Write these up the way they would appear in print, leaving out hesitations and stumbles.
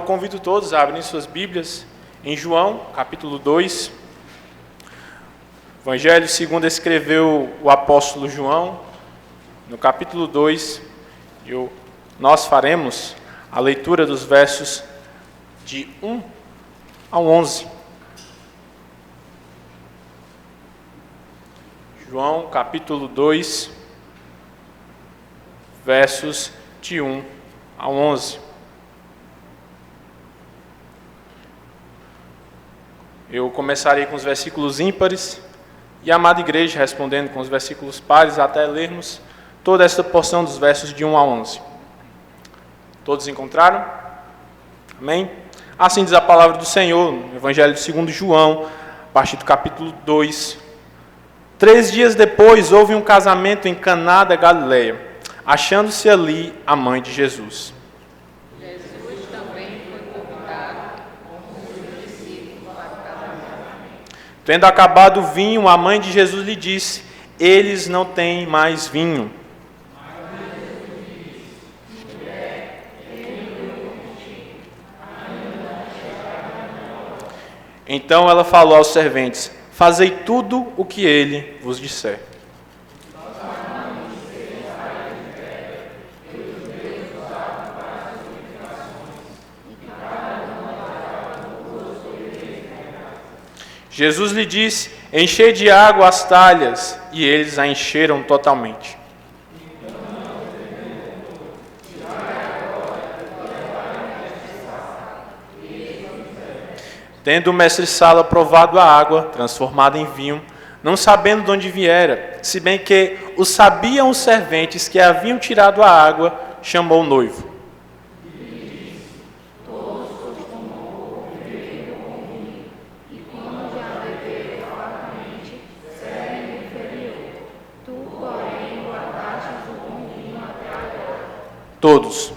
convido todos a abrirem suas Bíblias em João, capítulo 2. Evangelho segundo escreveu o apóstolo João, no capítulo 2, nós faremos a leitura dos versos de 1 ao 11. João, capítulo 2, versos de 1 ao 11. Eu começarei com os versículos ímpares e a amada igreja respondendo com os versículos pares até lermos toda esta porção dos versos de 1 a 11. Todos encontraram? Amém? Assim diz a palavra do Senhor, no Evangelho segundo João, a partir do capítulo 2. 3 dias depois houve um casamento em Caná da Galileia, achando-se ali a mãe de Jesus. Jesus também foi convidado com os discípulos para o casamento. Tendo acabado o vinho, a mãe de Jesus lhe disse: eles não têm mais vinho. Então ela falou aos serventes: fazei tudo o que ele vos disser. Jesus lhe disse: enchei de água as talhas, e eles a encheram totalmente. Tendo o mestre-sala provado a água, transformada em vinho, não sabendo de onde viera, se bem que o sabiam os serventes que haviam tirado a água, chamou o noivo. Todos.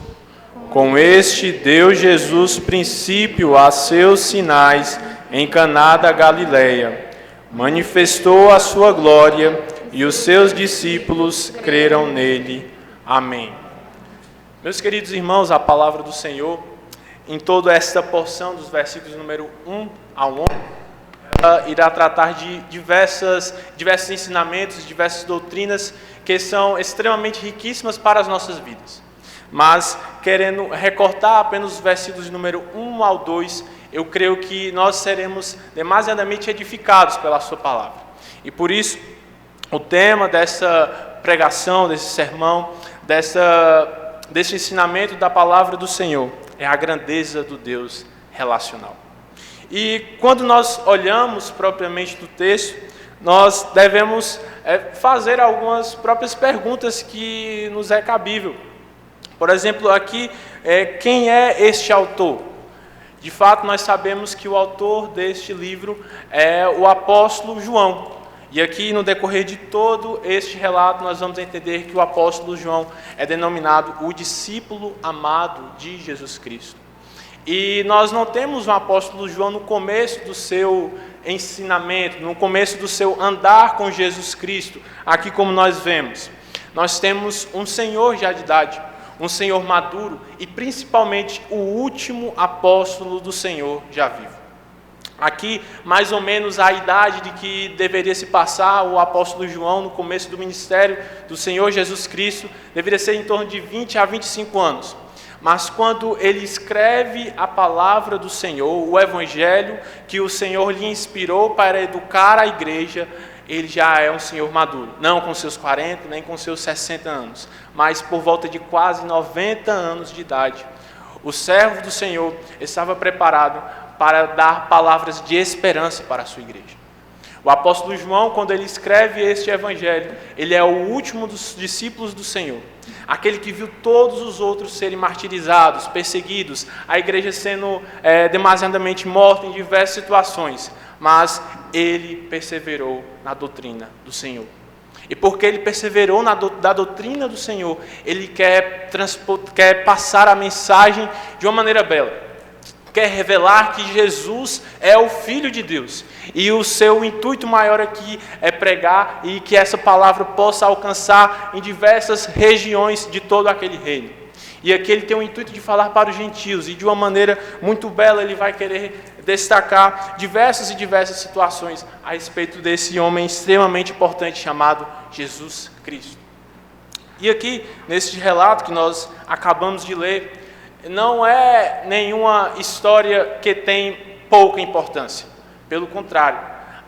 Com este deu Jesus princípio a seus sinais em Caná da Galileia. Manifestou a sua glória e os seus discípulos creram nele. Amém. Meus queridos irmãos, a palavra do Senhor, em toda esta porção dos versículos número 1 ao 11, ela irá tratar de diversos ensinamentos, diversas doutrinas que são extremamente riquíssimas para as nossas vidas. Mas, querendo recortar apenas os versículos de número 1 ao 2, eu creio que nós seremos demasiadamente edificados pela sua palavra. E por isso, o tema dessa pregação, desse sermão, desse ensinamento da palavra do Senhor é a grandeza do Deus relacional. E quando nós olhamos propriamente do texto, nós devemos fazer algumas próprias perguntas que nos é cabível. Por exemplo, aqui, quem é este autor? De fato, nós sabemos que o autor deste livro é o apóstolo João. E aqui, no decorrer de todo este relato, nós vamos entender que o apóstolo João é denominado o discípulo amado de Jesus Cristo. E nós não temos um apóstolo João no começo do seu ensinamento, no começo do seu andar com Jesus Cristo, aqui como nós vemos. Nós temos um senhor já de idade, um Senhor maduro e principalmente o último apóstolo do Senhor já vivo. Aqui, mais ou menos a idade de que deveria se passar o apóstolo João no começo do ministério do Senhor Jesus Cristo, deveria ser em torno de 20 a 25 anos. Mas quando ele escreve a palavra do Senhor, o evangelho que o Senhor lhe inspirou para educar a igreja, ele já é um senhor maduro, não com seus 40, nem com seus 60 anos, mas por volta de quase 90 anos de idade. O servo do Senhor estava preparado para dar palavras de esperança para a sua igreja. O apóstolo João, quando ele escreve este evangelho, ele é o último dos discípulos do Senhor, aquele que viu todos os outros serem martirizados, perseguidos, a igreja sendo demasiadamente morta em diversas situações, mas ele perseverou na doutrina do Senhor. E porque ele perseverou na doutrina do Senhor, ele quer passar a mensagem de uma maneira bela. Quer revelar que Jesus é o Filho de Deus. E o seu intuito maior aqui é pregar e que essa palavra possa alcançar em diversas regiões de todo aquele reino. E aqui ele tem o intuito de falar para os gentios, e de uma maneira muito bela ele vai querer destacar diversas e diversas situações a respeito desse homem extremamente importante chamado Jesus Cristo. E aqui, nesse relato que nós acabamos de ler, não é nenhuma história que tem pouca importância. Pelo contrário,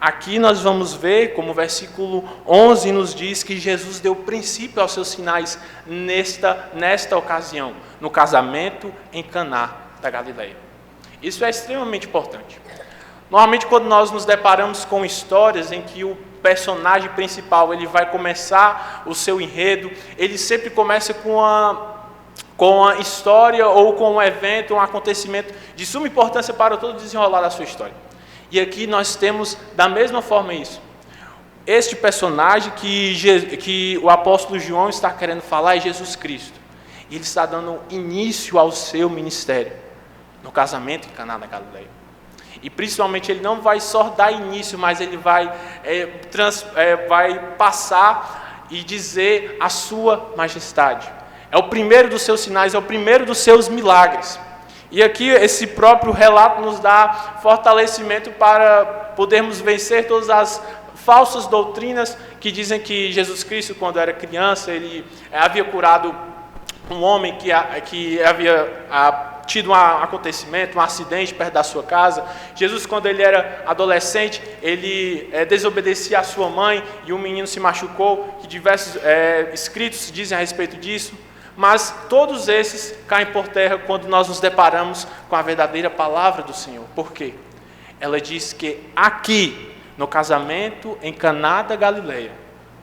aqui nós vamos ver, como o versículo 11 nos diz, que Jesus deu princípio aos seus sinais nesta ocasião, no casamento em Caná da Galileia. Isso é extremamente importante. Normalmente, quando nós nos deparamos com histórias em que o personagem principal ele vai começar o seu enredo, ele sempre começa com a história ou com um evento, um acontecimento de suma importância para todo o desenrolar da sua história. E aqui nós temos da mesma forma isso. Este personagem que o apóstolo João está querendo falar é Jesus Cristo. E ele está dando início ao seu ministério no casamento em Caná da Galileia. E principalmente ele não vai só dar início, mas ele vai passar e dizer a sua majestade. É o primeiro dos seus sinais, é o primeiro dos seus milagres. E aqui esse próprio relato nos dá fortalecimento para podermos vencer todas as falsas doutrinas que dizem que Jesus Cristo, quando era criança, ele havia curado um homem que havia tido um acontecimento, um acidente perto da sua casa. Jesus, quando ele era adolescente, ele desobedecia à sua mãe e o menino se machucou, que diversos escritos dizem a respeito disso. Mas todos esses caem por terra quando nós nos deparamos com a verdadeira palavra do Senhor. Por quê? Ela diz que aqui, no casamento em Caná da Galileia,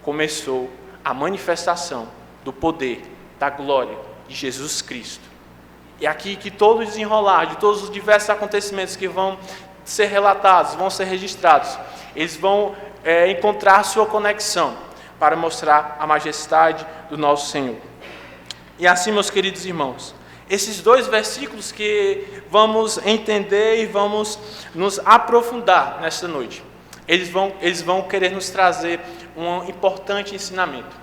começou a manifestação do poder, da glória de Jesus Cristo. E aqui que todo o desenrolar de todos os diversos acontecimentos que vão ser relatados, vão ser registrados, eles vão encontrar sua conexão para mostrar a majestade do nosso Senhor. E assim, meus queridos irmãos, esses dois versículos que vamos entender e vamos nos aprofundar nesta noite, eles vão querer nos trazer um importante ensinamento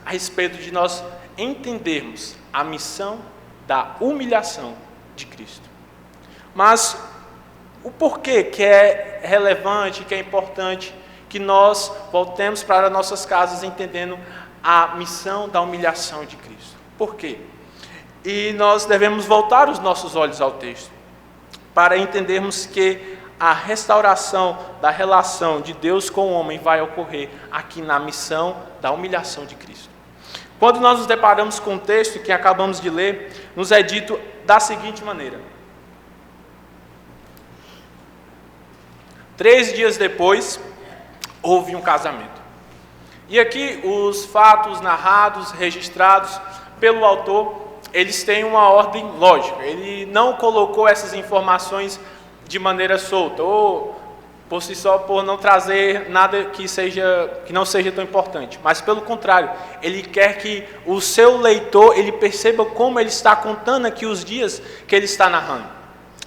a respeito de nós entendermos a missão da humilhação de Cristo. Mas o porquê que é relevante, que é importante que nós voltemos para nossas casas entendendo a missão da humilhação de Cristo? Por quê? E nós devemos voltar os nossos olhos ao texto para entendermos que a restauração da relação de Deus com o homem vai ocorrer aqui na missão da humilhação de Cristo. Quando nós nos deparamos com o texto que acabamos de ler, nos é dito da seguinte maneira: 3 dias depois, houve um casamento. E aqui os fatos narrados, registrados pelo autor, eles têm uma ordem lógica. Ele não colocou essas informações de maneira solta, ou por si só, por não trazer nada que não seja tão importante. Mas, pelo contrário, ele quer que o seu leitor ele perceba como ele está contando aqui os dias que ele está narrando.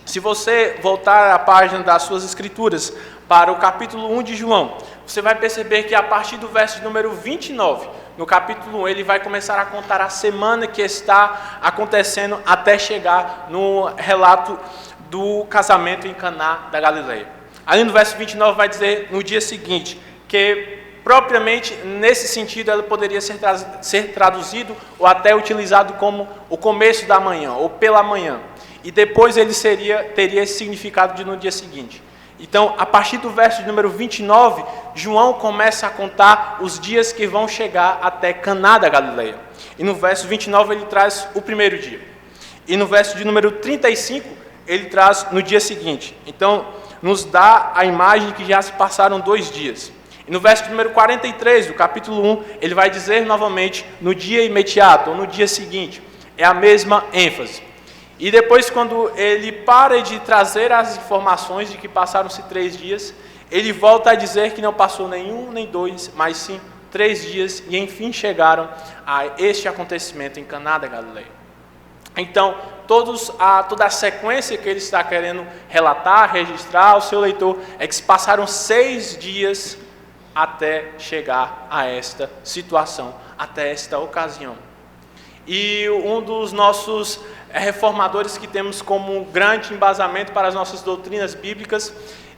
Se você voltar à página das suas escrituras, para o capítulo 1 de João, você vai perceber que a partir do verso número 29, no capítulo 1, ele vai começar a contar a semana que está acontecendo até chegar no relato do casamento em Caná da Galileia. Ali no verso 29 vai dizer no dia seguinte, que propriamente nesse sentido ela poderia ser traduzido ou até utilizado como o começo da manhã ou pela manhã. E depois ele teria esse significado de no dia seguinte. Então, a partir do verso número 29, João começa a contar os dias que vão chegar até Caná da Galileia. E no verso 29 ele traz o primeiro dia. E no verso de número 35, ele traz no dia seguinte. Então, nos dá a imagem que já se passaram 2 dias. E no verso número 43, do capítulo 1, ele vai dizer novamente no dia imediato, ou no dia seguinte. É a mesma ênfase. E depois, quando ele para de trazer as informações de que passaram-se 3 dias, ele volta a dizer que não passou nenhum nem 2, mas sim 3 dias, e enfim chegaram a este acontecimento em Caná da Galileia. Então, toda a sequência que ele está querendo relatar, registrar ao seu leitor, é que se passaram 6 dias até chegar a esta situação, até esta ocasião. E um dos nossos reformadores que temos como um grande embasamento para as nossas doutrinas bíblicas,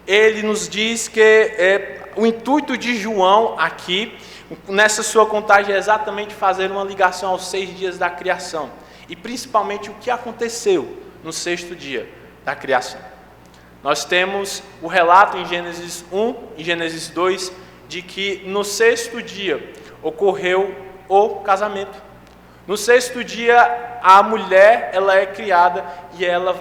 ele nos diz que o intuito de João aqui, nessa sua contagem, é exatamente fazer uma ligação aos 6 dias da criação, e principalmente o que aconteceu no 6º dia da criação. Nós temos o relato em Gênesis 1 e Gênesis 2, de que no 6º dia ocorreu o casamento. No 6º dia, a mulher, ela é criada e ela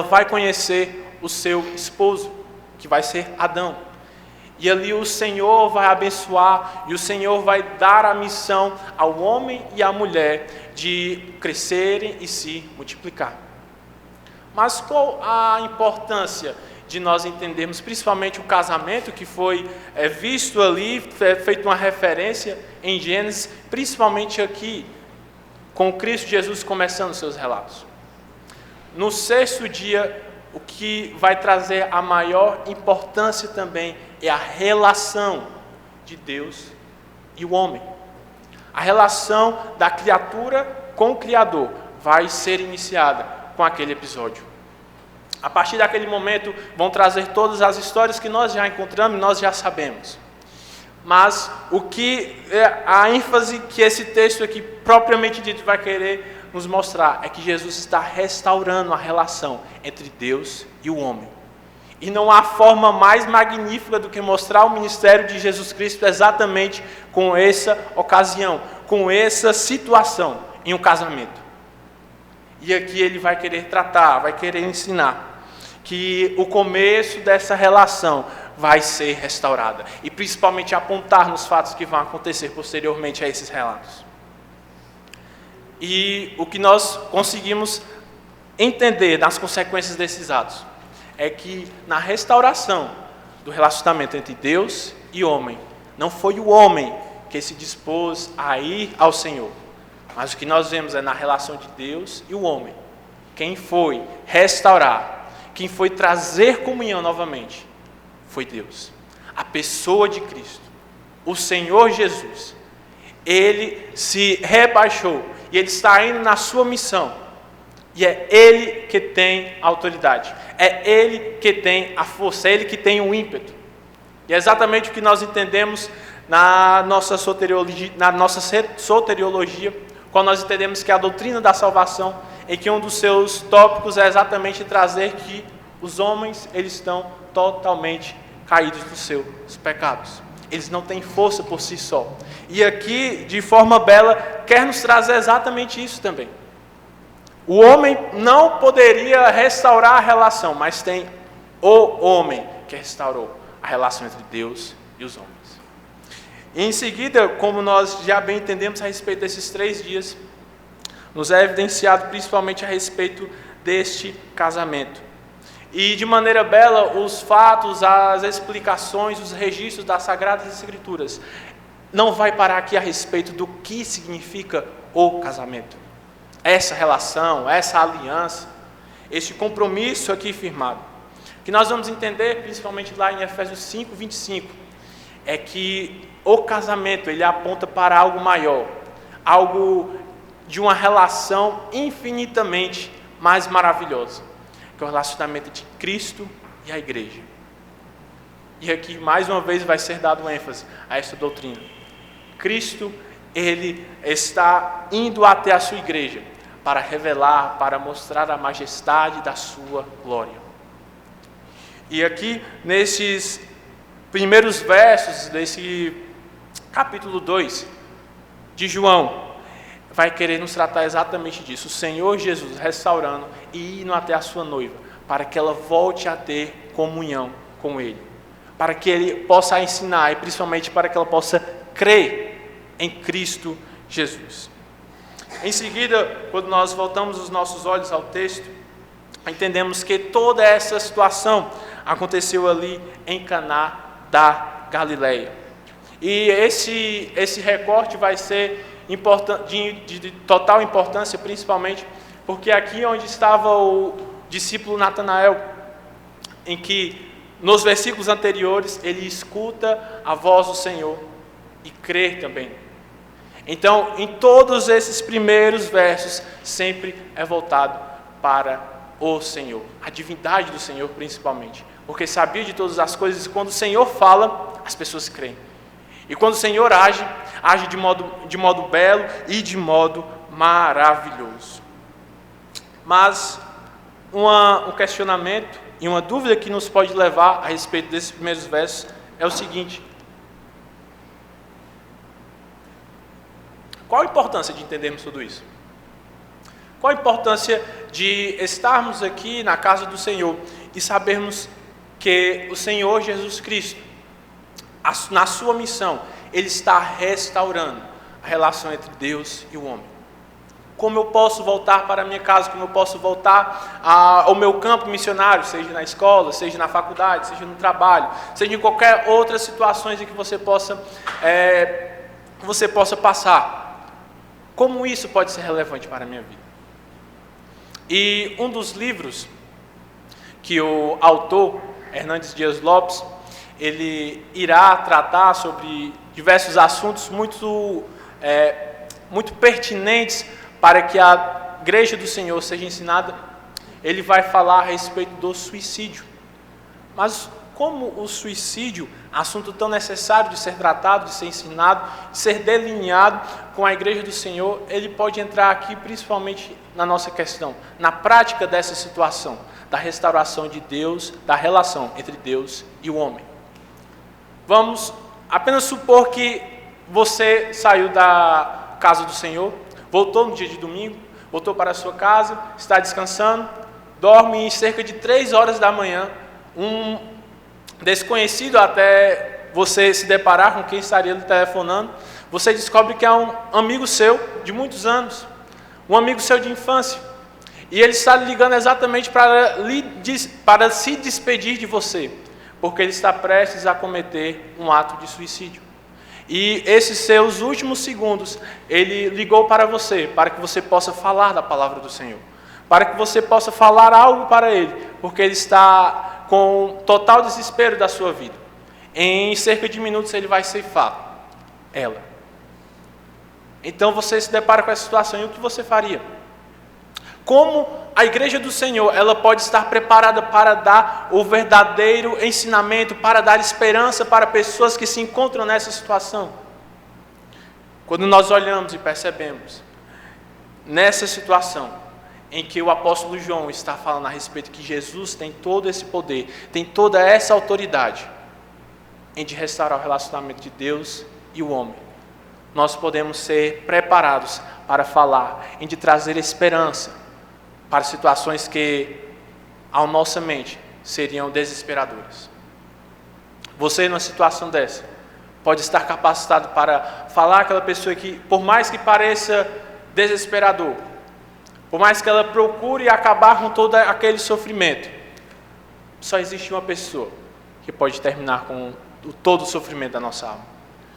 vai conhecer o seu esposo, que vai ser Adão. E ali o Senhor vai abençoar e o Senhor vai dar a missão ao homem e à mulher de crescerem e se multiplicar. Mas qual a importância de nós entendermos principalmente o casamento que foi visto ali, feito uma referência em Gênesis, principalmente aqui, com Cristo Jesus começando seus relatos? No 6º dia, o que vai trazer a maior importância também é a relação de Deus e o homem. A relação da criatura com o Criador vai ser iniciada com aquele episódio. A partir daquele momento, vão trazer todas as histórias que nós já encontramos e nós já sabemos. Mas a ênfase que esse texto aqui, propriamente dito, vai querer nos mostrar é que Jesus está restaurando a relação entre Deus e o homem. E não há forma mais magnífica do que mostrar o ministério de Jesus Cristo exatamente com essa ocasião, com essa situação em um casamento. E aqui ele vai querer tratar, vai querer ensinar que o começo dessa relação vai ser restaurada, e principalmente apontar nos fatos que vão acontecer posteriormente a esses relatos. E o que nós conseguimos entender nas consequências desses atos é que na restauração do relacionamento entre Deus e homem, não foi o homem que se dispôs a ir ao Senhor, mas o que nós vemos é na relação de Deus e o homem, quem foi restaurar, quem foi trazer comunhão novamente, foi Deus. A pessoa de Cristo, o Senhor Jesus, ele se rebaixou e ele está indo na sua missão. E é ele que tem a autoridade, é ele que tem a força, é ele que tem o ímpeto. E é exatamente o que nós entendemos na nossa soteriologia, quando nós entendemos que a doutrina da salvação, em que um dos seus tópicos é exatamente trazer que os homens, eles estão totalmente caídos nos seus pecados. Eles não têm força por si só. E aqui, de forma bela, quer nos trazer exatamente isso também. O homem não poderia restaurar a relação, mas tem o homem que restaurou a relação entre Deus e os homens. E em seguida, como nós já bem entendemos a respeito desses 3 dias, nos é evidenciado principalmente a respeito deste casamento. E de maneira bela, os fatos, as explicações, os registros das Sagradas Escrituras não vai parar aqui a respeito do que significa o casamento. Essa relação, essa aliança, este compromisso aqui firmado. O que nós vamos entender, principalmente lá em Efésios 5, 25, é que o casamento, ele aponta para algo maior, algo de uma relação infinitamente mais maravilhosa, que é o relacionamento de Cristo e a igreja. E aqui, mais uma vez, vai ser dado ênfase a esta doutrina. Cristo, ele está indo até a sua igreja para revelar, para mostrar a majestade da sua glória. E aqui, nesses primeiros versos desse capítulo 2 de João, vai querer nos tratar exatamente disso. O Senhor Jesus restaurando e indo até a sua noiva, para que ela volte a ter comunhão com Ele, para que Ele possa ensinar e principalmente para que ela possa crer em Cristo Jesus. Em seguida, quando nós voltamos os nossos olhos ao texto, entendemos que toda essa situação aconteceu ali em Caná da Galileia. E esse recorte vai ser de total importância, principalmente porque aqui onde estava o discípulo Natanael, em que nos versículos anteriores ele escuta a voz do Senhor e crê também. Então, em todos esses primeiros versos, sempre é voltado para o Senhor, a divindade do Senhor principalmente, porque sabia de todas as coisas, e quando o Senhor fala, as pessoas creem. E quando o Senhor age de modo belo e de modo maravilhoso. Mas um questionamento e uma dúvida que nos pode levar a respeito desses primeiros versos é o seguinte: qual a importância de entendermos tudo isso? Qual a importância de estarmos aqui na casa do Senhor e sabermos que o Senhor Jesus Cristo, na sua missão, Ele está restaurando a relação entre Deus e o homem? Como eu posso voltar para a minha casa, como eu posso voltar ao meu campo missionário, seja na escola, seja na faculdade, seja no trabalho, seja em qualquer outra situação em que você possa passar. Como isso pode ser relevante para a minha vida? E um dos livros que o autor, Hernandes Dias Lopes, ele irá tratar sobre diversos assuntos muito pertinentes para que a igreja do Senhor seja ensinada. Ele vai falar a respeito do suicídio. Mas como o suicídio, assunto tão necessário de ser tratado, de ser ensinado, de ser delineado com a igreja do Senhor, ele pode entrar aqui principalmente na nossa questão, na prática dessa situação, da restauração de Deus, da relação entre Deus e o homem. Vamos apenas supor que você saiu da casa do Senhor, voltou no dia de domingo, voltou para a sua casa, está descansando, dorme, e em cerca de 3 horas da manhã, um desconhecido, até você se deparar com quem estaria lhe telefonando, você descobre que é um amigo seu de muitos anos, um amigo seu de infância, e ele está lhe ligando exatamente para se despedir de você, porque ele está prestes a cometer um ato de suicídio. E esses seus últimos segundos, ele ligou para você, para que você possa falar da palavra do Senhor, para que você possa falar algo para ele, porque ele está com total desespero da sua vida. Em cerca de minutos ele vai ceifar ela. Então você se depara com essa situação, e o que você faria? Como a igreja do Senhor, ela pode estar preparada para dar o verdadeiro ensinamento, para dar esperança para pessoas que se encontram nessa situação? Quando nós olhamos e percebemos, nessa situação, em que o apóstolo João está falando a respeito que Jesus tem todo esse poder, tem toda essa autoridade em de restaurar o relacionamento de Deus e o homem, nós podemos ser preparados para falar, em de trazer esperança para situações que, à nossa mente, seriam desesperadoras. Você, numa situação dessa, pode estar capacitado para falar àquela pessoa que, por mais que pareça desesperador, por mais que ela procure acabar com todo aquele sofrimento, só existe uma pessoa que pode terminar com todo o sofrimento da nossa alma.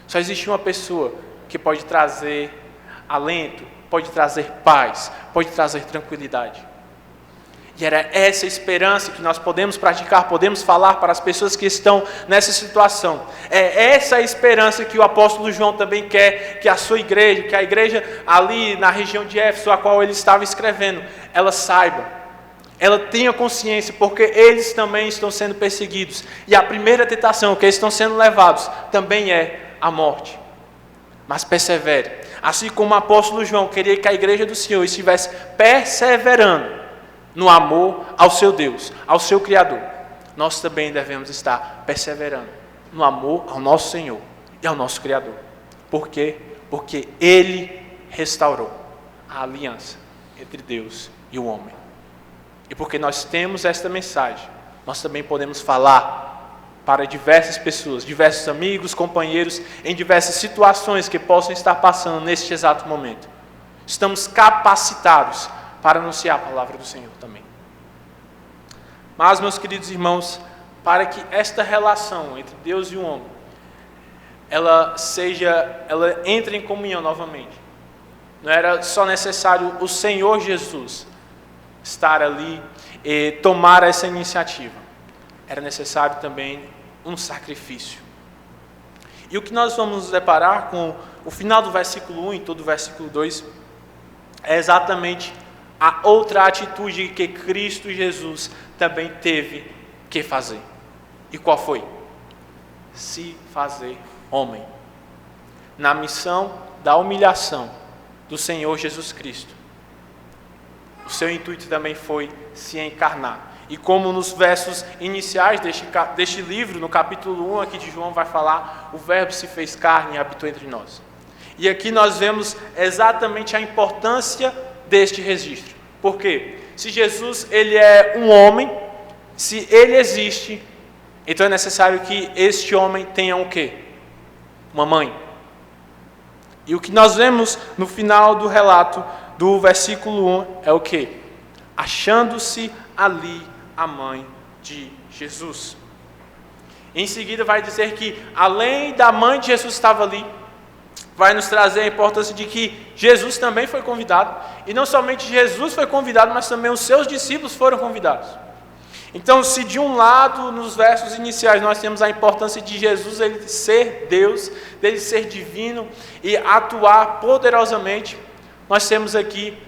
Só existe uma pessoa que pode trazer alento, pode trazer paz, pode trazer tranquilidade. E era essa esperança que nós podemos praticar, podemos falar para as pessoas que estão nessa situação. É essa esperança que o apóstolo João também quer que a sua igreja, que a igreja ali na região de Éfeso, a qual ele estava escrevendo, ela saiba, ela tenha consciência, porque eles também estão sendo perseguidos. E a primeira tentação que eles estão sendo levados também é a morte. Mas persevere. Assim como o apóstolo João queria que a igreja do Senhor estivesse perseverando no amor ao seu Deus, ao seu Criador, nós também devemos estar perseverando no amor ao nosso Senhor e ao nosso Criador. Por quê? Porque Ele restaurou a aliança entre Deus e o homem. E porque nós temos esta mensagem, nós também podemos falar para diversas pessoas, diversos amigos, companheiros, em diversas situações que possam estar passando neste exato momento. Estamos capacitados para anunciar a palavra do Senhor também. Mas, meus queridos irmãos, para que esta relação entre Deus e o homem, ela entre em comunhão novamente, não era só necessário o Senhor Jesus estar ali e tomar essa iniciativa, era necessário também um sacrifício. E o que nós vamos nos deparar com o final do versículo 1 e todo o versículo 2 é exatamente a outra atitude que Cristo Jesus também teve que fazer. E qual foi? Se fazer homem. Na missão da humilhação do Senhor Jesus Cristo, o seu intuito também foi se encarnar. E como nos versos iniciais deste livro, no capítulo 1 aqui de João vai falar, o verbo se fez carne e habitou entre nós. E aqui nós vemos exatamente a importância deste registro. Por quê? Se Jesus ele é um homem, se ele existe, então é necessário que este homem tenha o quê? Uma mãe. E o que nós vemos no final do relato do versículo 1 é o quê? Achando-se ali a mãe de Jesus. Em seguida vai dizer que além da mãe de Jesus estava ali, vai nos trazer a importância de que Jesus também foi convidado. E não somente Jesus foi convidado, mas também os seus discípulos foram convidados. Então, se de um lado, nos versos iniciais, nós temos a importância de Jesus, ele ser Deus, dele ser divino e atuar poderosamente, nós temos aqui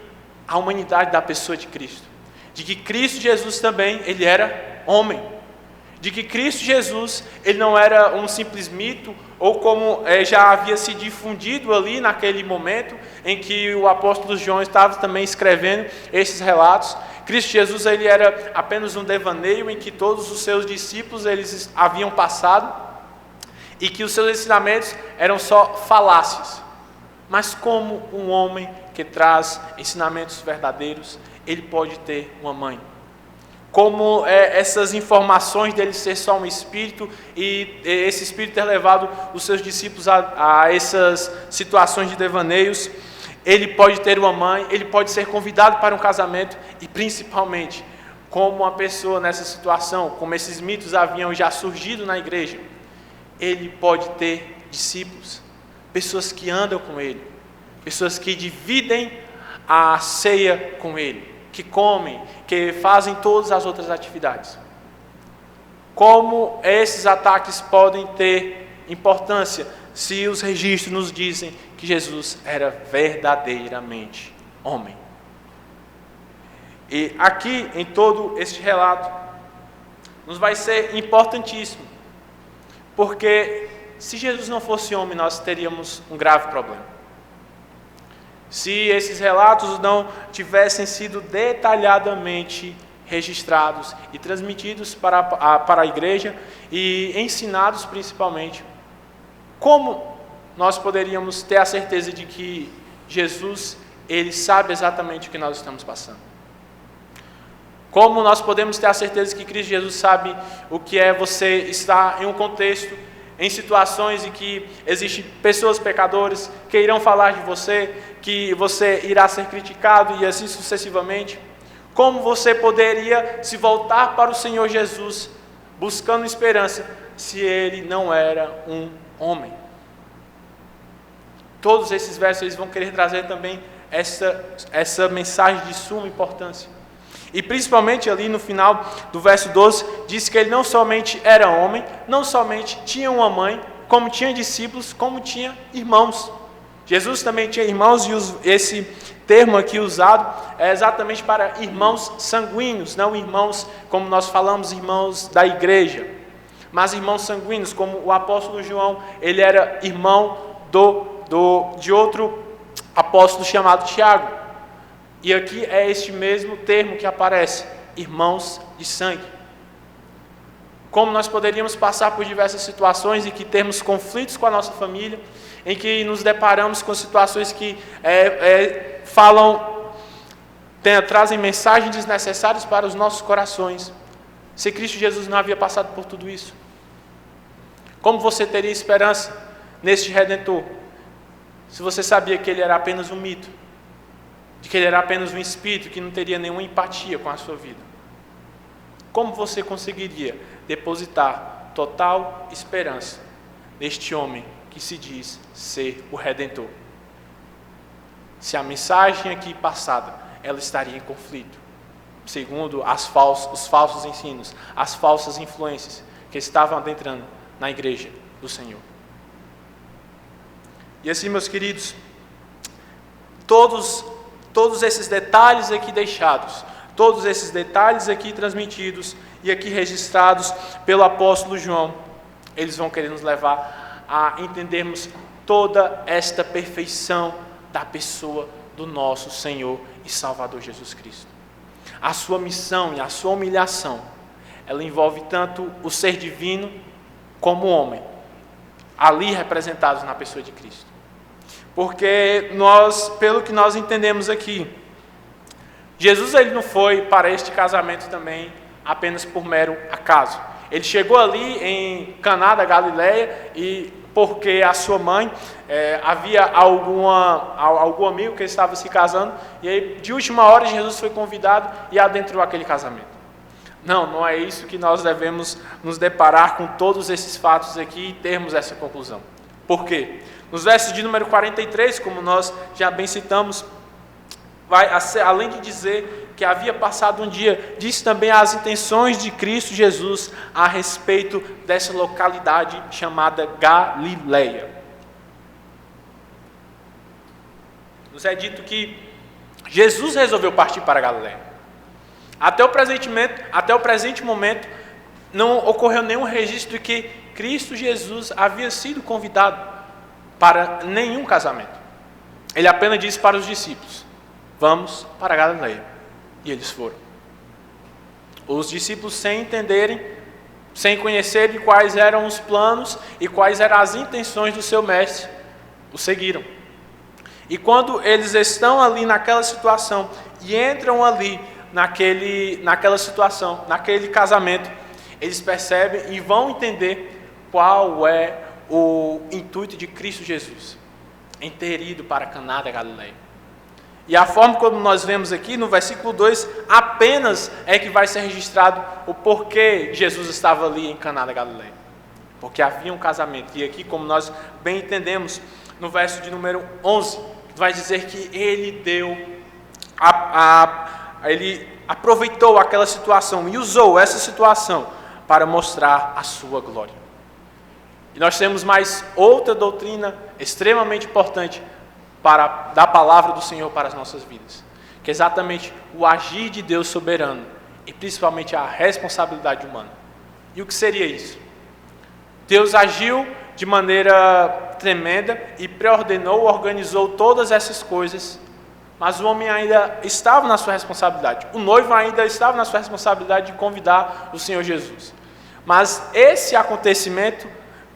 a humanidade da pessoa de Cristo. De que Cristo Jesus também, ele era homem. De que Cristo Jesus, ele não era um simples mito, ou como já havia se difundido ali naquele momento, em que o apóstolo João estava também escrevendo esses relatos. Cristo Jesus, ele era apenas um devaneio em que todos os seus discípulos, eles haviam passado, e que os seus ensinamentos eram só falácias. Mas como um homem que traz ensinamentos verdadeiros, ele pode ter uma mãe. Como essas informações dele ser só um espírito e esse espírito ter levado os seus discípulos a essas situações de devaneios, ele pode ter uma mãe, ele pode ser convidado para um casamento e principalmente, como uma pessoa nessa situação, como esses mitos haviam já surgido na igreja, ele pode ter discípulos, pessoas que andam com ele, pessoas que dividem a ceia com ele, que comem, que fazem todas as outras atividades. Como esses ataques podem ter importância se os registros nos dizem que Jesus era verdadeiramente homem? E aqui, em todo este relato, nos vai ser importantíssimo, porque se Jesus não fosse homem, nós teríamos um grave problema. Se esses relatos não tivessem sido detalhadamente registrados e transmitidos para a igreja e ensinados principalmente, como nós poderíamos ter a certeza de que Jesus, ele sabe exatamente o que nós estamos passando? Como nós podemos ter a certeza que Cristo Jesus sabe o que é você estar em um contexto, em situações em que existem pessoas pecadoras que irão falar de você, que você irá ser criticado e assim sucessivamente? Como você poderia se voltar para o Senhor Jesus, buscando esperança, se ele não era um homem? Todos esses versos eles vão querer trazer também essa mensagem de suma importância. E principalmente ali no final do verso 12, diz que ele não somente era homem, não somente tinha uma mãe, como tinha discípulos, como tinha irmãos. Jesus também tinha irmãos, e esse termo aqui usado é exatamente para irmãos sanguíneos, não irmãos, como nós falamos, irmãos da igreja, mas irmãos sanguíneos, como o apóstolo João, ele era irmão de outro apóstolo chamado Tiago. E aqui é este mesmo termo que aparece, irmãos de sangue. Como nós poderíamos passar por diversas situações em que temos conflitos com a nossa família, em que nos deparamos com situações que trazem mensagens desnecessárias para os nossos corações. Se Cristo Jesus não havia passado por tudo isso, como você teria esperança neste Redentor, se você sabia que ele era apenas um mito, de que ele era apenas um espírito que não teria nenhuma empatia com a sua vida? Como você conseguiria depositar total esperança neste homem que se diz ser o Redentor, se a mensagem aqui passada, ela estaria em conflito, segundo os falsos ensinos, as falsas influências que estavam adentrando na igreja do Senhor? E assim, meus queridos, todos esses detalhes aqui deixados, todos esses detalhes aqui transmitidos e aqui registrados pelo apóstolo João, eles vão querer nos levar a entendermos toda esta perfeição da pessoa do nosso Senhor e Salvador Jesus Cristo. A sua missão e a sua humilhação, ela envolve tanto o ser divino como o homem, ali representados na pessoa de Cristo. Porque pelo que nós entendemos aqui, Jesus ele não foi para este casamento também apenas por mero acaso. Ele chegou ali em Caná da Galileia e porque a sua mãe havia algum amigo que estava se casando, e aí de última hora Jesus foi convidado e adentrou aquele casamento. Não é isso que nós devemos nos deparar com todos esses fatos aqui e termos essa conclusão. Por quê? Nos versos de número 43, como nós já bem citamos, além de dizer que havia passado um dia, diz também as intenções de Cristo Jesus a respeito dessa localidade chamada Galileia. Nos é dito que Jesus resolveu partir para a Galileia. Até o presente momento, não ocorreu nenhum registro de que Cristo Jesus havia sido convidado para nenhum casamento. Ele apenas disse para os discípulos: vamos para a Galileia. E eles foram. Os discípulos, sem entenderem, sem conhecerem quais eram os planos e quais eram as intenções do seu mestre, o seguiram. E quando eles estão ali naquela situação e entram ali naquela situação, naquele casamento, eles percebem e vão entender qual é o intuito de Cristo Jesus em ter ido para Caná da Galileia. E a forma como nós vemos aqui no versículo 2, apenas é que vai ser registrado o porquê Jesus estava ali em Caná da Galileia. Porque havia um casamento. E aqui, como nós bem entendemos, no verso de número 11, vai dizer que ele ele aproveitou aquela situação e usou essa situação para mostrar a sua glória. E nós temos mais outra doutrina extremamente importante da palavra do Senhor para as nossas vidas, que é exatamente o agir de Deus soberano e principalmente a responsabilidade humana. E o que seria isso? Deus agiu de maneira tremenda e preordenou, organizou todas essas coisas, mas o homem ainda estava na sua responsabilidade. O noivo ainda estava na sua responsabilidade de convidar o Senhor Jesus. Mas esse acontecimento,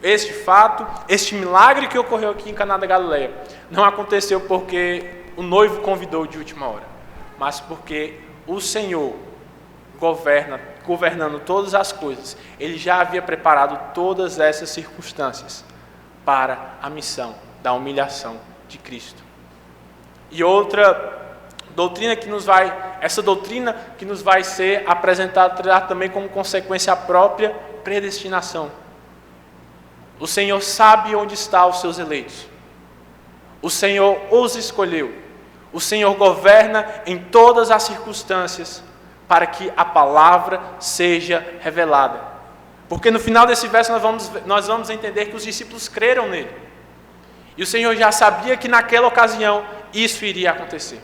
este fato, este milagre que ocorreu aqui em Caná da Galileia, não aconteceu porque o noivo convidou de última hora, mas porque o Senhor, governando todas as coisas, Ele já havia preparado todas essas circunstâncias para a missão da humilhação de Cristo. E outra doutrina essa doutrina que nos vai ser apresentada também como consequência a própria predestinação. O Senhor sabe onde estão os seus eleitos. O Senhor os escolheu. O Senhor governa em todas as circunstâncias para que a palavra seja revelada. Porque no final desse verso nós vamos entender que os discípulos creram nele. E o Senhor já sabia que naquela ocasião isso iria acontecer.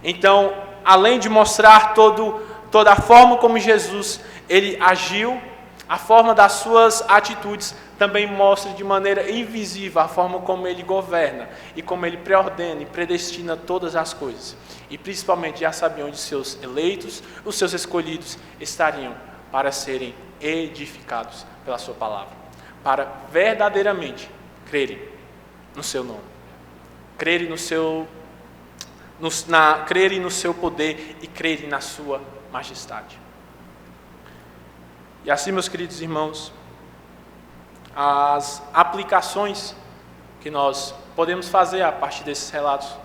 Então, além de mostrar toda a forma como Jesus ele agiu, a forma das suas atitudes também mostra de maneira invisível a forma como ele governa e como ele preordena e predestina todas as coisas. E principalmente já sabia onde seus eleitos, os seus escolhidos estariam para serem edificados pela sua palavra, para verdadeiramente crerem no seu nome, crerem no seu poder e crerem na sua majestade. E assim, meus queridos irmãos, as aplicações que nós podemos fazer a partir desses relatos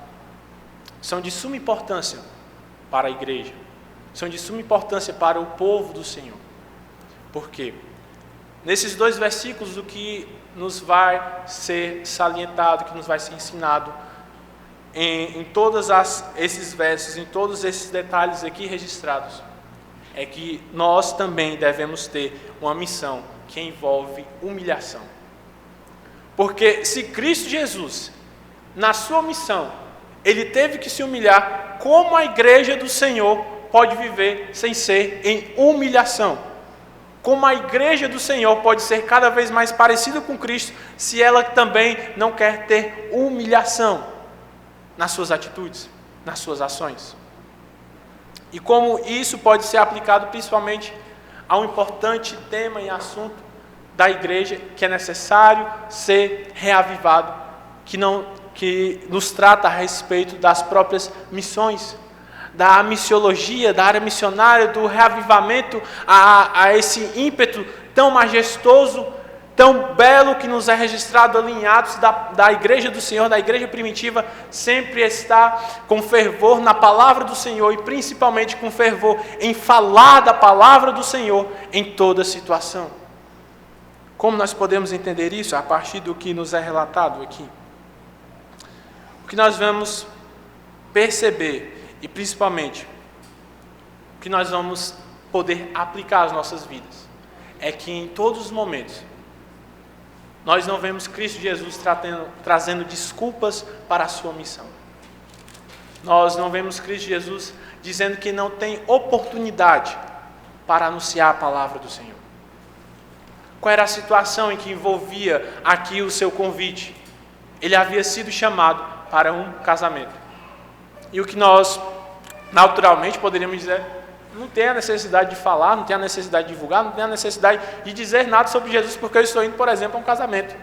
são de suma importância para a igreja, são de suma importância para o povo do Senhor. Por quê? Nesses dois versículos, o que nos vai ser salientado, que nos vai ser ensinado em todos esses versos, em todos esses detalhes aqui registrados, é que nós também devemos ter uma missão que envolve humilhação. Porque se Cristo Jesus, na sua missão, ele teve que se humilhar, como a igreja do Senhor pode viver sem ser em humilhação? Como a igreja do Senhor pode ser cada vez mais parecida com Cristo, se ela também não quer ter humilhação nas suas atitudes, nas suas ações? E como isso pode ser aplicado principalmente a um importante tema e assunto da igreja, que é necessário ser reavivado, que nos trata a respeito das próprias missões, da missiologia, da área missionária, do reavivamento a esse ímpeto tão majestoso, tão belo que nos é registrado ali em Atos da igreja do Senhor, da igreja primitiva, sempre está com fervor na palavra do Senhor e principalmente com fervor em falar da palavra do Senhor em toda situação. Como nós podemos entender isso a partir do que nos é relatado aqui? O que nós vamos perceber e principalmente o que nós vamos poder aplicar às nossas vidas é que em todos os momentos nós não vemos Cristo Jesus trazendo desculpas para a sua missão. Nós não vemos Cristo Jesus dizendo que não tem oportunidade para anunciar a palavra do Senhor. Qual era a situação em que envolvia aqui o seu convite? Ele havia sido chamado para um casamento. E o que nós, naturalmente, poderíamos dizer, não tem a necessidade de falar, não tem a necessidade de divulgar, não tem a necessidade de dizer nada sobre Jesus, porque eu estou indo, por exemplo, a um casamento.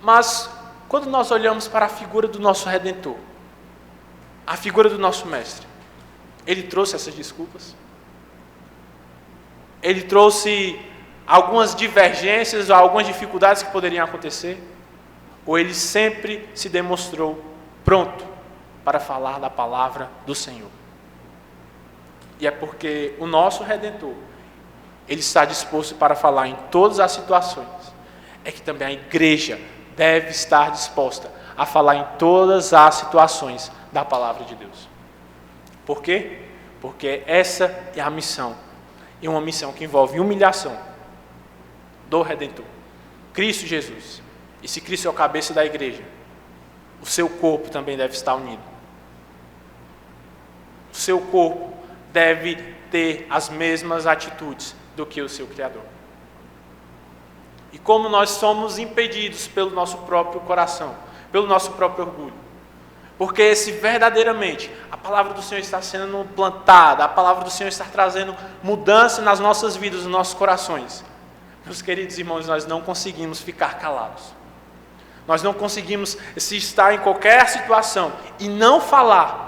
Mas, quando nós olhamos para a figura do nosso Redentor, a figura do nosso Mestre, ele trouxe essas desculpas? Ele trouxe algumas divergências, algumas dificuldades que poderiam acontecer? Ou ele sempre se demonstrou pronto para falar da palavra do Senhor? E é porque o nosso Redentor, ele está disposto para falar em todas as situações, é que também a igreja deve estar disposta a falar em todas as situações da palavra de Deus. Por quê? Porque essa é a missão, e uma missão que envolve humilhação do Redentor, Cristo Jesus. E se Cristo é o cabeça da igreja, o seu corpo também deve estar unido. O seu corpo deve ter as mesmas atitudes do que o seu Criador. E como nós somos impedidos pelo nosso próprio coração, pelo nosso próprio orgulho, porque se verdadeiramente a palavra do Senhor está sendo plantada, a palavra do Senhor está trazendo mudança nas nossas vidas, nos nossos corações, meus queridos irmãos, nós não conseguimos ficar calados. Nós não conseguimos se estar em qualquer situação e não falar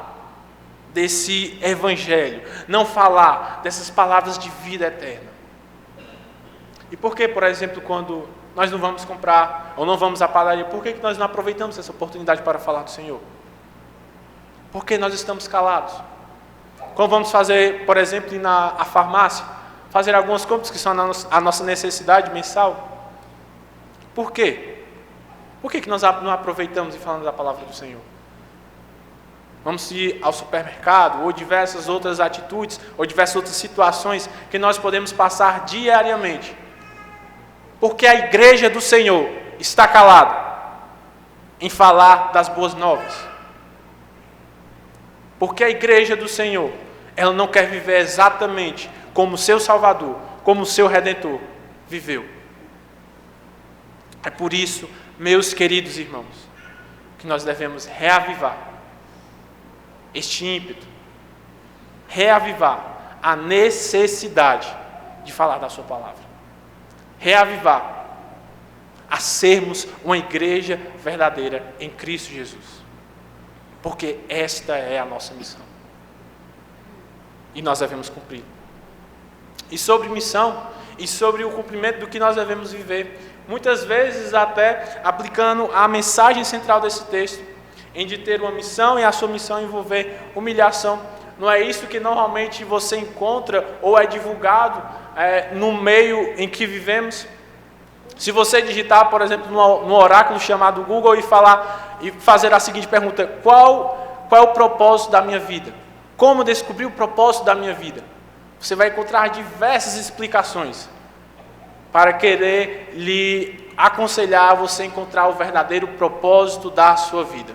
desse evangelho, não falar dessas palavras de vida eterna. E por que, por exemplo, quando nós não vamos comprar ou não vamos à padaria, por que nós não aproveitamos essa oportunidade para falar do Senhor? Por que nós estamos calados? Quando vamos fazer, por exemplo, ir na farmácia, fazer algumas compras que são a nossa necessidade mensal, por quê? Por que nós não aproveitamos e falamos da palavra do Senhor? Vamos ir ao supermercado, ou diversas outras atitudes, ou diversas outras situações que nós podemos passar diariamente. Porque a igreja do Senhor está calada em falar das boas novas. Porque a igreja do Senhor, ela não quer viver exatamente como o seu Salvador, como o seu Redentor viveu. É por isso, meus queridos irmãos, que nós devemos reavivar este ímpeto, reavivar a necessidade de falar da sua palavra, reavivar a sermos uma igreja verdadeira em Cristo Jesus, porque esta é a nossa missão e nós devemos cumprir. E sobre missão e sobre o cumprimento do que nós devemos viver, muitas vezes até aplicando a mensagem central desse texto, em de ter uma missão e a sua missão envolver humilhação. Não é isso que normalmente você encontra ou é divulgado no meio em que vivemos? Se você digitar, por exemplo, no oráculo chamado Google e fazer a seguinte pergunta: qual é o propósito da minha vida? Como descobrir o propósito da minha vida? Você vai encontrar diversas explicações para querer lhe aconselhar você a encontrar o verdadeiro propósito da sua vida.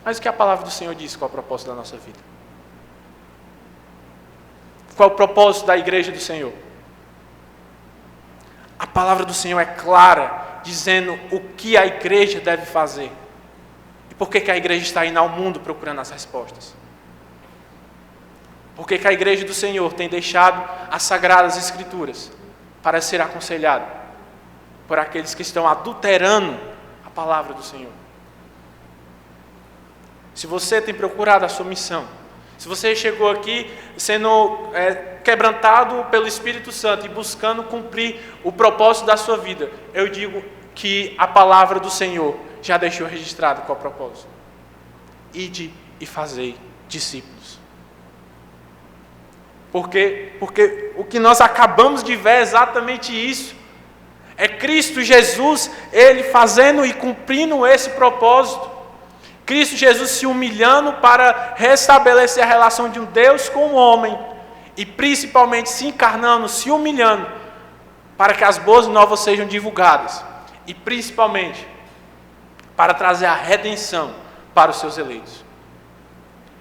Mas o que a palavra do Senhor diz? Qual é o propósito da nossa vida? Qual é o propósito da igreja do Senhor? A palavra do Senhor é clara, dizendo o que a igreja deve fazer. E por que a igreja está indo ao mundo procurando as respostas? Por que a igreja do Senhor tem deixado as Sagradas Escrituras para ser aconselhado por aqueles que estão adulterando a palavra do Senhor? Se você tem procurado a sua missão, se você chegou aqui sendo quebrantado pelo Espírito Santo e buscando cumprir o propósito da sua vida, eu digo que a palavra do Senhor já deixou registrado qual é o propósito. Ide e fazei discípulos. Porque o que nós acabamos de ver é exatamente isso. É Cristo Jesus, Ele fazendo e cumprindo esse propósito. Cristo Jesus se humilhando para restabelecer a relação de um Deus com um homem. E principalmente se encarnando, se humilhando, para que as boas novas sejam divulgadas. E principalmente para trazer a redenção para os seus eleitos.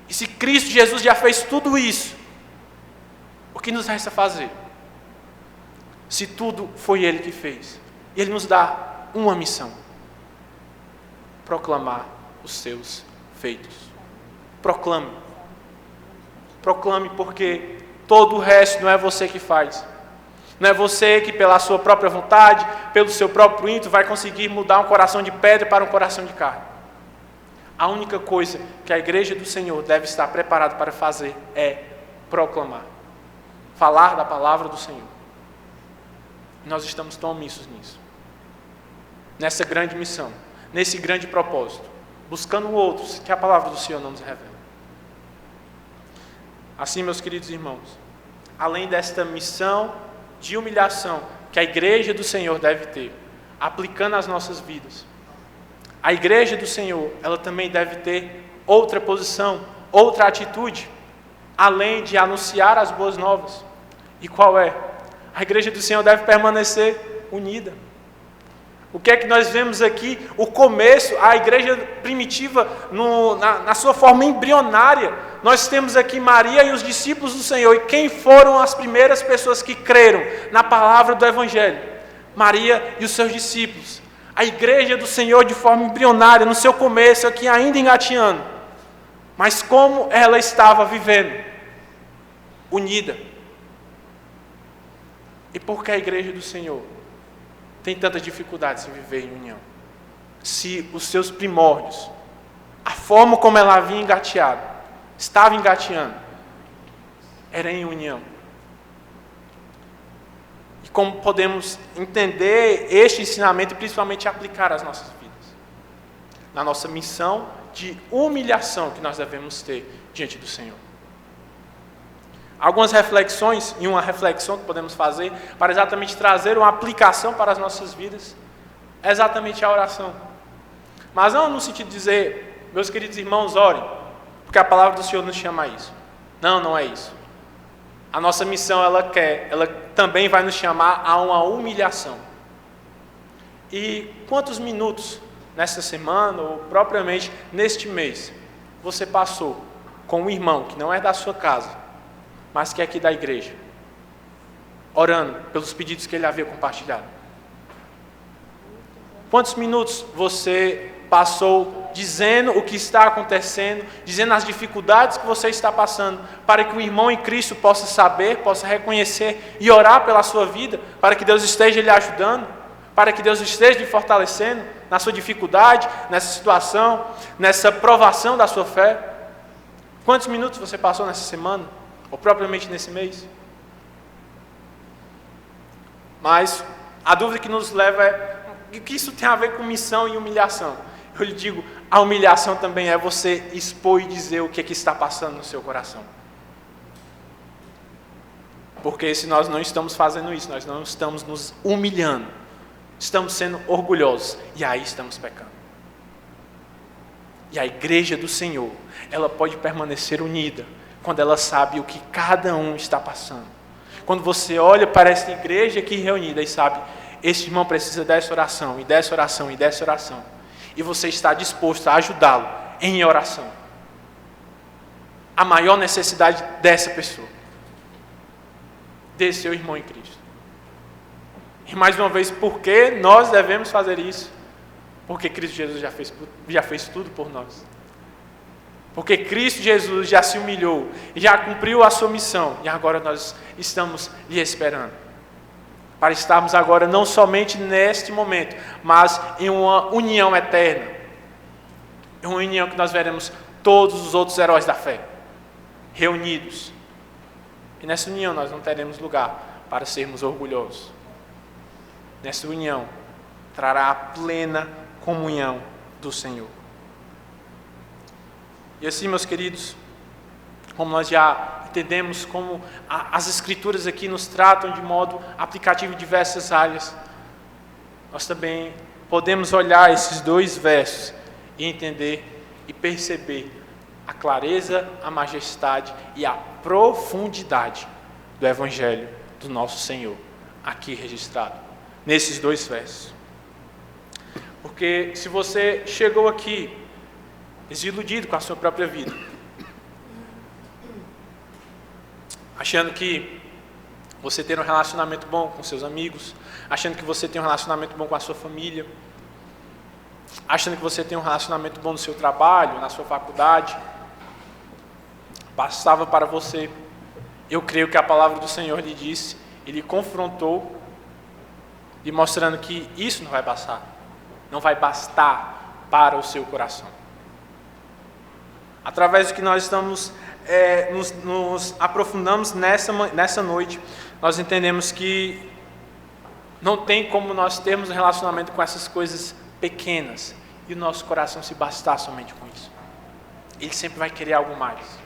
E se Cristo Jesus já fez tudo isso, o que nos resta fazer? Se tudo foi Ele que fez. E Ele nos dá uma missão: proclamar os seus feitos. Proclame. Proclame, porque todo o resto não é você que faz. Não é você que pela sua própria vontade, pelo seu próprio ímpeto, vai conseguir mudar um coração de pedra para um coração de carne. A única coisa que a igreja do Senhor deve estar preparada para fazer é proclamar. Falar da palavra do Senhor. Nós estamos tão omissos nisso. Nessa grande missão, nesse grande propósito, buscando outros que a palavra do Senhor não nos revela. Assim, meus queridos irmãos, além desta missão de humilhação que a igreja do Senhor deve ter, aplicando às nossas vidas, a igreja do Senhor, ela também deve ter outra posição, outra atitude, além de anunciar as boas novas. E qual é? A igreja do Senhor deve permanecer unida. O que é que nós vemos aqui? O começo, a igreja primitiva, na sua forma embrionária. Nós temos aqui Maria e os discípulos do Senhor. E quem foram as primeiras pessoas que creram na palavra do Evangelho? Maria e os seus discípulos. A igreja do Senhor de forma embrionária, no seu começo, aqui ainda engateando. Mas como ela estava vivendo? Unida. E por que a igreja do Senhor tem tantas dificuldades em viver em união? Se os seus primórdios, a forma como ela havia engateado, estava engateando, era em união. E como podemos entender este ensinamento e principalmente aplicar às nossas vidas? Na nossa missão de humilhação que nós devemos ter diante do Senhor. Algumas reflexões, e uma reflexão que podemos fazer para exatamente trazer uma aplicação para as nossas vidas, é exatamente a oração. Mas não no sentido de dizer, meus queridos irmãos, orem, porque a palavra do Senhor nos chama a isso. Não, não é isso. A nossa missão, ela também vai nos chamar a uma humilhação. E quantos minutos nessa semana, ou propriamente neste mês, você passou com um irmão que não é da sua casa, mas que é aqui da igreja, orando pelos pedidos que ele havia compartilhado? Quantos minutos você passou dizendo o que está acontecendo, dizendo as dificuldades que você está passando, para que o irmão em Cristo possa saber, possa reconhecer e orar pela sua vida, para que Deus esteja lhe ajudando, para que Deus esteja lhe fortalecendo na sua dificuldade, nessa situação, nessa provação da sua fé? Quantos minutos você passou nessa semana? Ou propriamente nesse mês? Mas a dúvida que nos leva é: o que isso tem a ver com missão e humilhação? Eu lhe digo, a humilhação também é você expor e dizer o que está passando no seu coração. Porque se nós não estamos fazendo isso, nós não estamos nos humilhando, estamos sendo orgulhosos, e aí estamos pecando. E a igreja do Senhor, ela pode permanecer unida quando ela sabe o que cada um está passando. Quando você olha para esta igreja aqui reunida e sabe, esse irmão precisa dessa oração, e dessa oração, e dessa oração. E você está disposto a ajudá-lo em oração. A maior necessidade dessa pessoa. Desse seu irmão em Cristo. E mais uma vez, por que nós devemos fazer isso? Porque Cristo Jesus já fez tudo por nós. Porque Cristo Jesus já se humilhou, já cumpriu a sua missão, e agora nós estamos lhe esperando. Para estarmos agora não somente neste momento, mas em uma união eterna. Em uma união que nós veremos todos os outros heróis da fé reunidos. E nessa união nós não teremos lugar para sermos orgulhosos. Nessa união trará a plena comunhão do Senhor. E assim, meus queridos, como nós já entendemos como as Escrituras aqui nos tratam de modo aplicativo em diversas áreas, nós também podemos olhar esses 2 versos e entender e perceber a clareza, a majestade e a profundidade do Evangelho do nosso Senhor, aqui registrado, nesses 2 versos. Porque se você chegou aqui desiludido com a sua própria vida, achando que você tem um relacionamento bom com seus amigos, achando que você tem um relacionamento bom com a sua família, achando que você tem um relacionamento bom no seu trabalho, na sua faculdade, bastava para você, eu creio que a palavra do Senhor lhe disse, ele confrontou, lhe mostrando que isso não vai passar, não vai bastar para o seu coração. Através do que nós estamos nos aprofundamos nessa noite, nós entendemos que não tem como nós termos um relacionamento com essas coisas pequenas e o nosso coração se bastar somente com isso. Ele sempre vai querer algo mais.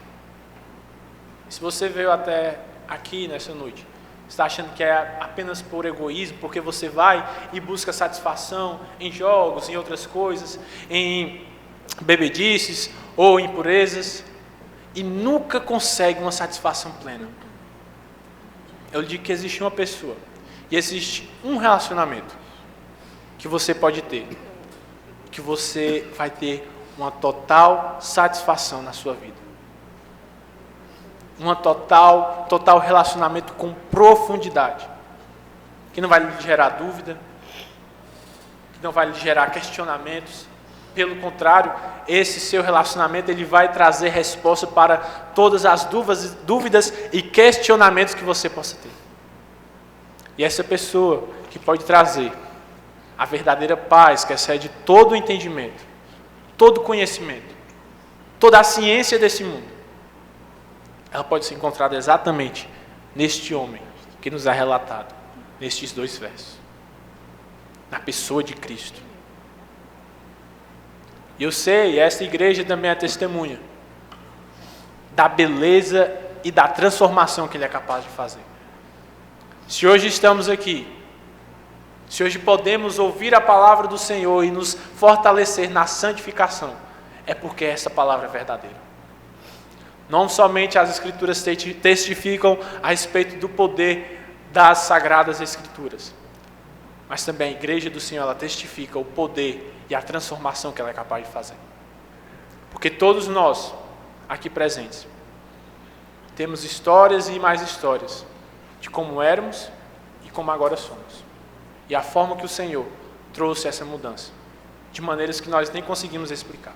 Se você veio até aqui nessa noite, está achando que é apenas por egoísmo, porque você vai e busca satisfação em jogos, em outras coisas, em bebedices ou impurezas, e nunca consegue uma satisfação plena. Eu digo que existe uma pessoa, e existe um relacionamento, que você pode ter, que você vai ter uma total satisfação na sua vida. Uma total relacionamento com profundidade, que não vai lhe gerar dúvida, que não vai lhe gerar questionamentos. Pelo contrário, esse seu relacionamento ele vai trazer resposta para todas as dúvidas e questionamentos que você possa ter. E essa pessoa que pode trazer a verdadeira paz, que excede todo o entendimento, todo o conhecimento, toda a ciência desse mundo, ela pode ser encontrada exatamente neste homem que nos é relatado, nestes 2 versos, na pessoa de Cristo. E eu sei, esta igreja também é testemunha da beleza e da transformação que Ele é capaz de fazer. Se hoje estamos aqui, se hoje podemos ouvir a palavra do Senhor e nos fortalecer na santificação, é porque essa palavra é verdadeira. Não somente as Escrituras testificam a respeito do poder das Sagradas Escrituras, mas também a igreja do Senhor, ela testifica o poder e a transformação que ela é capaz de fazer. Porque todos nós, aqui presentes, temos histórias e mais histórias de como éramos e como agora somos. E a forma que o Senhor trouxe essa mudança, de maneiras que nós nem conseguimos explicar.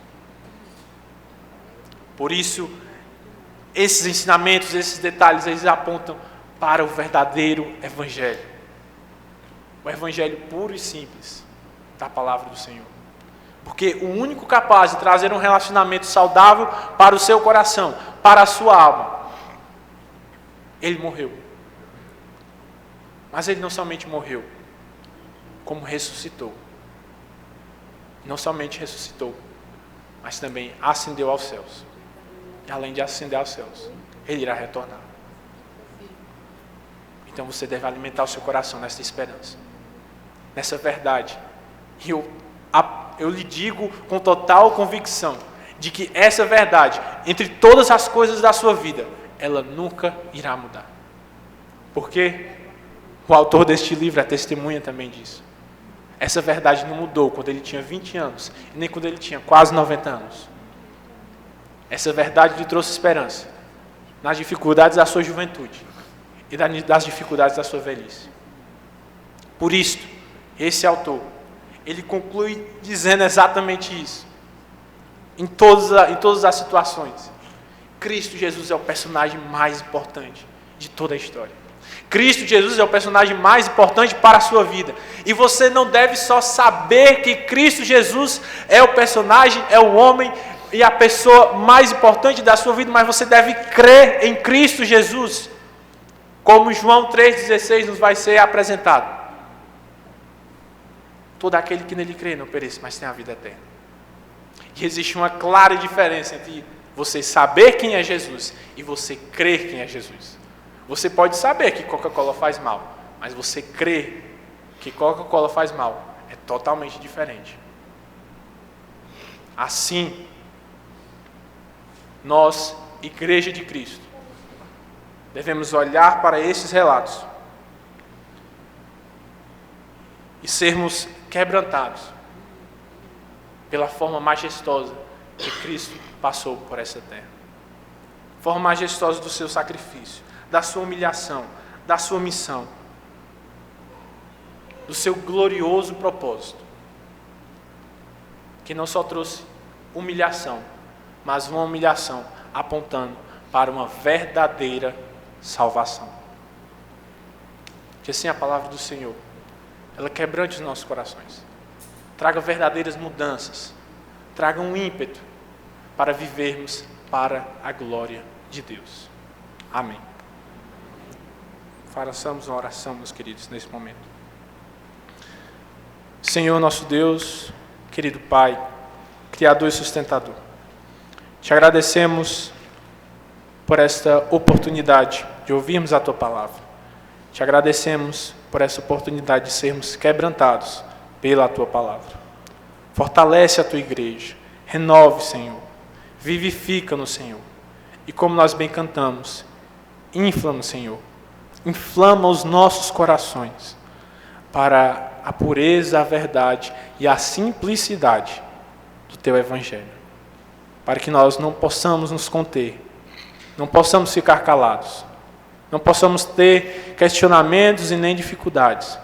Por isso, esses ensinamentos, esses detalhes, eles apontam para o verdadeiro Evangelho. O Evangelho puro e simples da palavra do Senhor. Porque o único capaz de trazer um relacionamento saudável para o seu coração, para a sua alma, Ele morreu. Mas Ele não somente morreu, como ressuscitou. Não somente ressuscitou, mas também ascendeu aos céus. E além de ascender aos céus, Ele irá retornar. Então você deve alimentar o seu coração nessa esperança, nessa verdade. E eu lhe digo com total convicção de que essa verdade, entre todas as coisas da sua vida, ela nunca irá mudar. Por quê? O autor deste livro é testemunha também disso. Essa verdade não mudou quando ele tinha 20 anos, e nem quando ele tinha quase 90 anos. Essa verdade lhe trouxe esperança nas dificuldades da sua juventude e das dificuldades da sua velhice. Por isto, esse autor, ele conclui dizendo exatamente isso. Em todas as situações, Cristo Jesus é o personagem mais importante de toda a história. Cristo Jesus é o personagem mais importante para a sua vida. E você não deve só saber que Cristo Jesus é o personagem, é o homem e a pessoa mais importante da sua vida, mas você deve crer em Cristo Jesus, como João 3,16 nos vai ser apresentado. Todo aquele que nele crê não pereça, mas tem a vida eterna. E existe uma clara diferença entre você saber quem é Jesus e você crer quem é Jesus. Você pode saber que Coca-Cola faz mal, mas você crer que Coca-Cola faz mal é totalmente diferente. Assim, nós, Igreja de Cristo, devemos olhar para esses relatos e sermos quebrantados pela forma majestosa que Cristo passou por essa terra. Forma majestosa do seu sacrifício, da sua humilhação, da sua missão, do seu glorioso propósito, que não só trouxe humilhação, mas uma humilhação apontando para uma verdadeira salvação. Que assim a palavra do Senhor, ela quebrante os nossos corações, traga verdadeiras mudanças, traga um ímpeto para vivermos para a glória de Deus. Amém. Façamos uma oração, meus queridos, nesse momento. Senhor nosso Deus, querido Pai, Criador e sustentador, te agradecemos por esta oportunidade de ouvirmos a Tua palavra. Te agradecemos por essa oportunidade de sermos quebrantados pela Tua palavra. Fortalece a Tua igreja, renove, Senhor, vivifica-nos, Senhor. E como nós bem cantamos, infla-nos, Senhor, inflama os nossos corações para a pureza, a verdade e a simplicidade do Teu Evangelho, para que nós não possamos nos conter, não possamos ficar calados, não possamos ter questionamentos e nem dificuldades,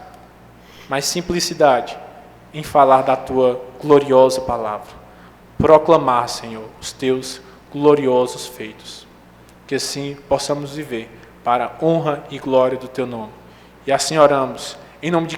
mas simplicidade em falar da Tua gloriosa palavra, proclamar, Senhor, os Teus gloriosos feitos, que assim possamos viver para a honra e glória do Teu nome. E assim oramos, em nome de